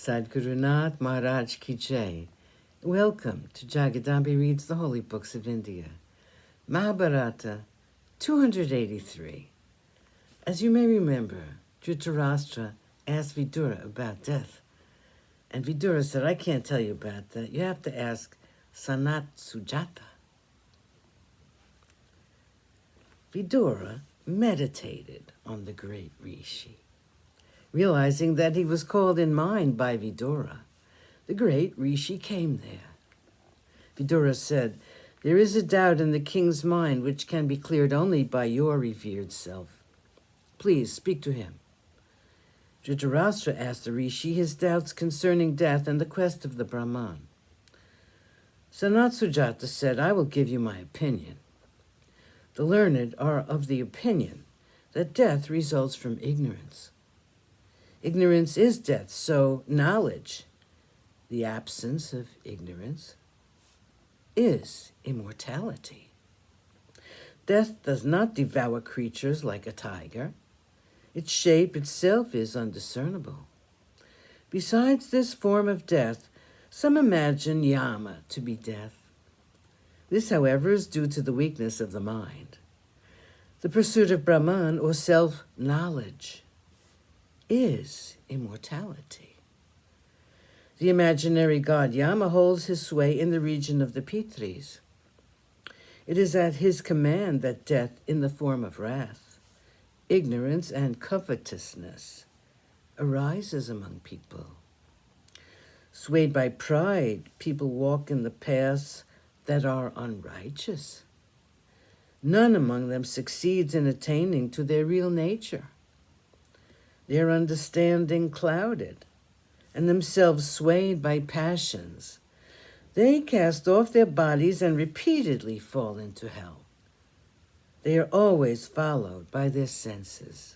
Sadhguru Nath Maharaj Ki Jai. Welcome to Jagadambi Reads the Holy Books of India. Mahabharata 283. As you may remember, Dhritarashtra asked Vidura about death. And Vidura said, I can't tell you about that. You have to ask Sanat Sujata. Vidura meditated on the great Rishi. Realizing that he was called in mind by Vidura, the great Rishi came there. Vidura said, there is a doubt in the king's mind which can be cleared only by your revered self. Please speak to him. Dhritarashtra asked the Rishi his doubts concerning death and the quest of the Brahman. Sanat Sujata said, I will give you my opinion. The learned are of the opinion that death results from ignorance. Ignorance is death, so knowledge, the absence of ignorance, is immortality. Death does not devour creatures like a tiger. Its shape itself is undiscernible. Besides this form of death, some imagine yama to be death. This, however, is due to the weakness of the mind. The pursuit of Brahman, or self-knowledge, is immortality. The imaginary god Yama holds his sway in the region of the Pitris. It is at his command that death in the form of wrath, ignorance, and covetousness arises among people. Swayed by pride, people walk in the paths that are unrighteous. None among them succeeds in attaining to their real nature. Their understanding clouded, and themselves swayed by passions, they cast off their bodies and repeatedly fall into hell. They are always followed by their senses.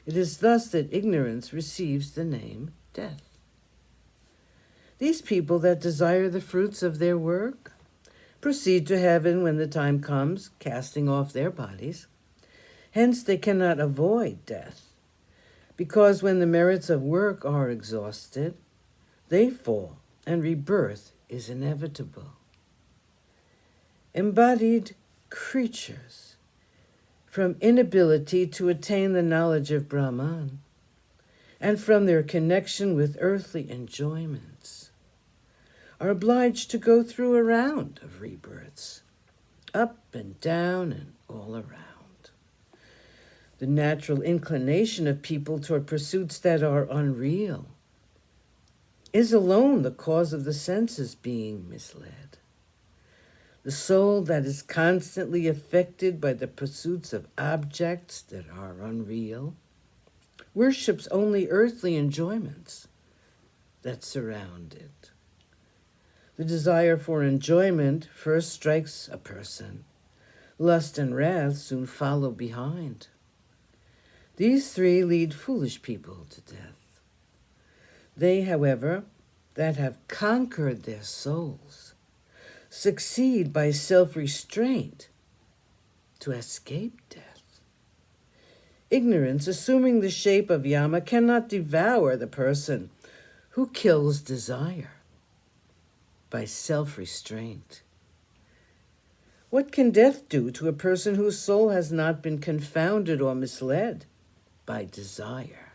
It is thus that ignorance receives the name death. These people that desire the fruits of their work proceed to heaven when the time comes, casting off their bodies. Hence they cannot avoid death, because when the merits of work are exhausted, they fall, and rebirth is inevitable. Embodied creatures, from inability to attain the knowledge of Brahman, and from their connection with earthly enjoyments, are obliged to go through a round of rebirths, up and down and all around. The natural inclination of people toward pursuits that are unreal is alone the cause of the senses being misled. The soul that is constantly affected by the pursuits of objects that are unreal worships only earthly enjoyments that surround it. The desire for enjoyment first strikes a person. Lust and wrath soon follow behind. These three lead foolish people to death. They, however, that have conquered their souls, succeed by self-restraint to escape death. Ignorance, assuming the shape of Yama, cannot devour the person who kills desire by self-restraint. What can death do to a person whose soul has not been confounded or misled by desire?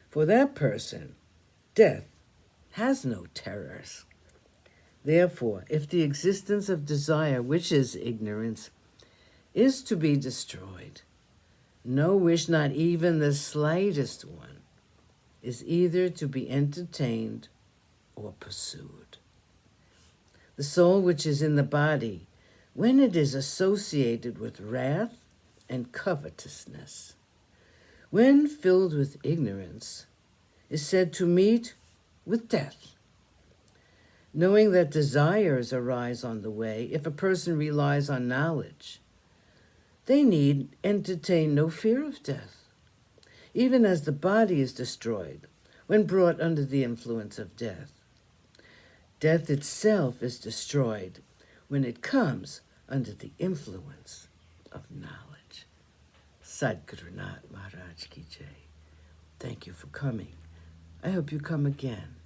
For that person, death has no terrors. Therefore, if the existence of desire, which is ignorance, is to be destroyed, no wish, not even the slightest one, is either to be entertained or pursued. The soul which is in the body, when it is associated with wrath and covetousness, when filled with ignorance, is said to meet with death. Knowing that desires arise on the way, if a person relies on knowledge, they need entertain no fear of death, even as the body is destroyed when brought under the influence of death. Death itself is destroyed when it comes under the influence of knowledge. Sadhguru Nath Maharaj Ki Jai. Thank you for coming I hope you come again.